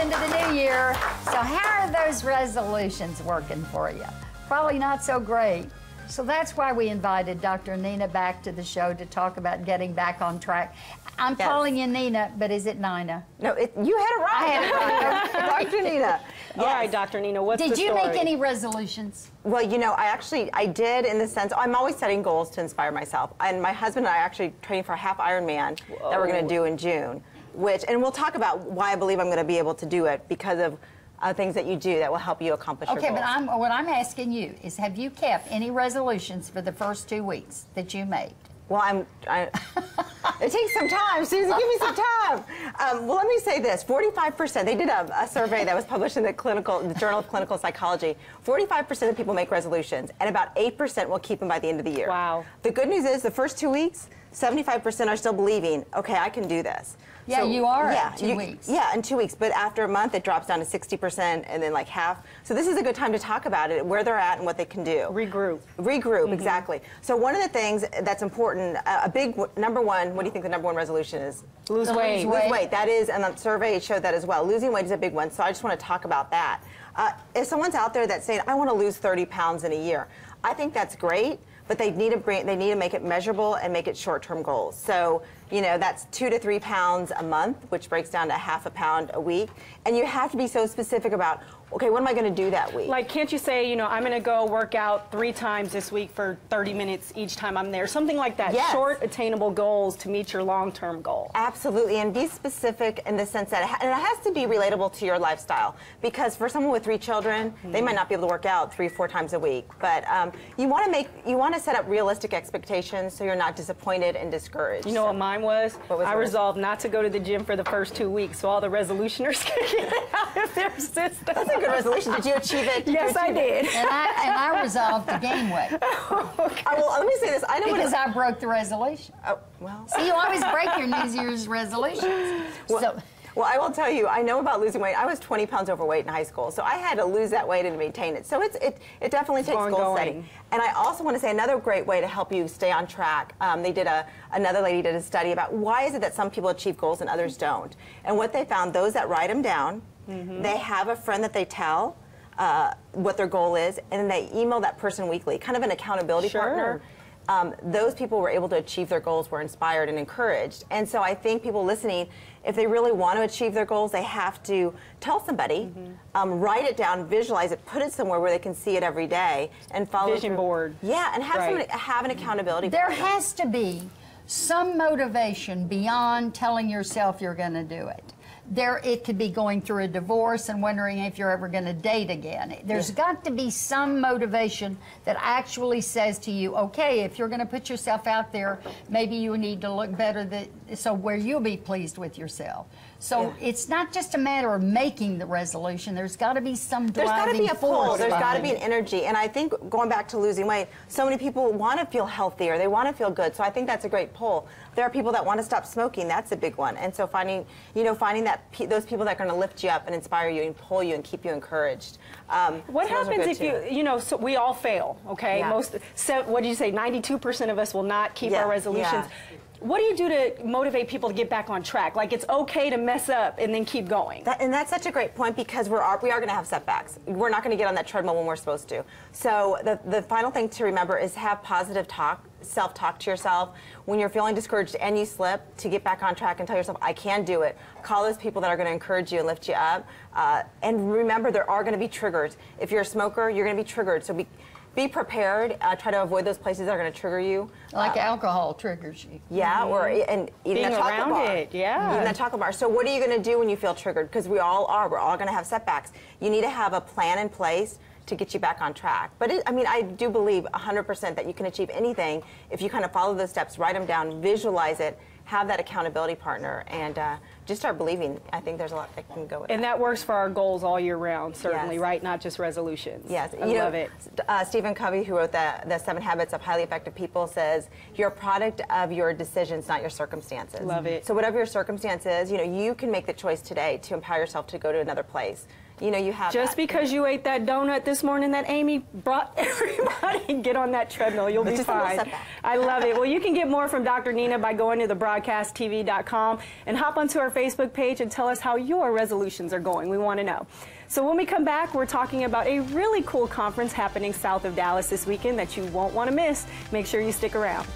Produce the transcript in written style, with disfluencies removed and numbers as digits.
into the new year. So how are those resolutions working for you? Probably not so great. So that's why we invited Dr. Nina back to the show to talk about getting back on track. I'm calling you Nina, but is it Nina? No, you had it right. I had it right. Dr. Nina. All right, Dr. Nina, what's the story? Did you make any resolutions? Well, you know, I did in the sense, I'm always setting goals to inspire myself. And my husband and I are actually training for a half Ironman that we're going to do in June. And we'll talk about why I believe I'm going to be able to do it because of things that you do that will help you accomplish your goals. Okay, but what I'm asking you is, have you kept any resolutions for the first 2 weeks that you made? Well, it takes some time, Susan, give me some time. Well, let me say this, 45%, they did a survey that was published in the Journal of Clinical Psychology. 45% of people make resolutions, and about 8% will keep them by the end of the year. Wow. The good news is the first 2 weeks, 75% are still believing, okay, I can do this. Yeah, so, you are yeah, in 2 weeks. Yeah, in 2 weeks, but after a month, it drops down to 60% and then like half. So this is a good time to talk about it, where they're at and what they can do. Regroup. Regroup, exactly. So one of the things that's important, a big, number one, what do you think the number one resolution is? Lose weight. Lose weight, that is, and the survey showed that as well. Losing weight is a big one, so I just want to talk about that. If someone's out there that's saying, I want to lose 30 pounds in a year, I think that's great, but they need to make it measurable and make it short-term goals. So, you know, that's 2 to 3 pounds a month, which breaks down to half a pound a week. And you have to be so specific about, okay, what am I going to do that week? Like, can't you say, you know, I'm going to go work out 3 times this week for 30 minutes each time I'm there? Something like that. Yes. Short, attainable goals to meet your long-term goal. Absolutely, and be specific in the sense that it has to be relatable to your lifestyle. Because for someone with 3 children, they might not be able to work out 3 or 4 times a week. But you want to set up realistic expectations so you're not disappointed and discouraged. You know what mine was? What was I yours? resolved not to go to the gym for the first 2 weeks, so all the resolutioners can get out of their system. That's a good resolution. Did you achieve it? Yes, I did. And I resolved to gain weight. Okay. Well, let me say this. I know because I broke the resolution. Oh, well. See, you always break your New Year's resolutions. Well, I will tell you, I know about losing weight. I was 20 pounds overweight in high school, so I had to lose that weight and maintain it. So it definitely takes goal setting. And I also want to say another great way to help you stay on track. Another lady did a study about why is it that some people achieve goals and others don't. And what they found, those that write them down, they have a friend that they tell what their goal is, and then they email that person weekly, kind of an accountability partner. Those people were able to achieve their goals, were inspired and encouraged. And so I think people listening, if they really want to achieve their goals, they have to tell somebody, write it down, visualize it, put it somewhere where they can see it every day, and follow Vision board. Yeah, and have an accountability There partner. has to be some motivation beyond telling yourself you're going to do it. It could be going through a divorce and wondering if you're ever going to date again. There's got to be some motivation that actually says to you, okay, if you're going to put yourself out there, maybe you need to look better so where you'll be pleased with yourself. So it's not just a matter of making the resolution. There's got to be some driving force. There's got to be a pull. There's got to be an it. energy. And I think going back to losing weight, so many people want to feel healthier. They want to feel good. So I think that's a great pull. There are people that want to stop smoking. That's a big one. And so finding that those people that are going to lift you up and inspire you and pull you and keep you encouraged. What happens if you know, so we all fail, okay? Yeah. What did you say, 92% of us will not keep our resolutions. Yeah. What do you do to motivate people to get back on track? Like, it's okay to mess up and then keep going. And that's such a great point because we are going to have setbacks. We're not going to get on that treadmill when we're supposed to. So the final thing to remember is have positive self-talk to yourself. When you're feeling discouraged and you slip, to get back on track and tell yourself, I can do it. Call those people that are going to encourage you and lift you up. And remember, there are going to be triggers. If you're a smoker, you're going to be triggered. So be prepared. Try to avoid those places that are going to trigger you. Like alcohol triggers you. Yeah, and eating that chocolate bar. Eating that chocolate bar. So what are you going to do when you feel triggered? Because we all are. We're all going to have setbacks. You need to have a plan in place to get you back on track. But I do believe 100% that you can achieve anything if you kind of follow those steps, write them down, visualize it, have that accountability partner, and just start believing. I think there's a lot that can go with And that works for our goals all year round, certainly, Yes. right? Not just resolutions. Yes, I love it. Stephen Covey, who wrote the 7 Habits of Highly Effective People, says you're a product of your decisions, not your circumstances. Love it. So whatever your circumstance is, you can make the choice today to empower yourself to go to another place. you know, you have Just because you ate that donut this morning that Amy brought everybody, get on that treadmill. You'll be fine. I love it. Well, you can get more from Dr. Nina by going to thebroadcasttv.com and hop onto our Facebook page and tell us how your resolutions are going. We want to know. So when we come back, we're talking about a really cool conference happening south of Dallas this weekend that you won't want to miss. Make sure you stick around.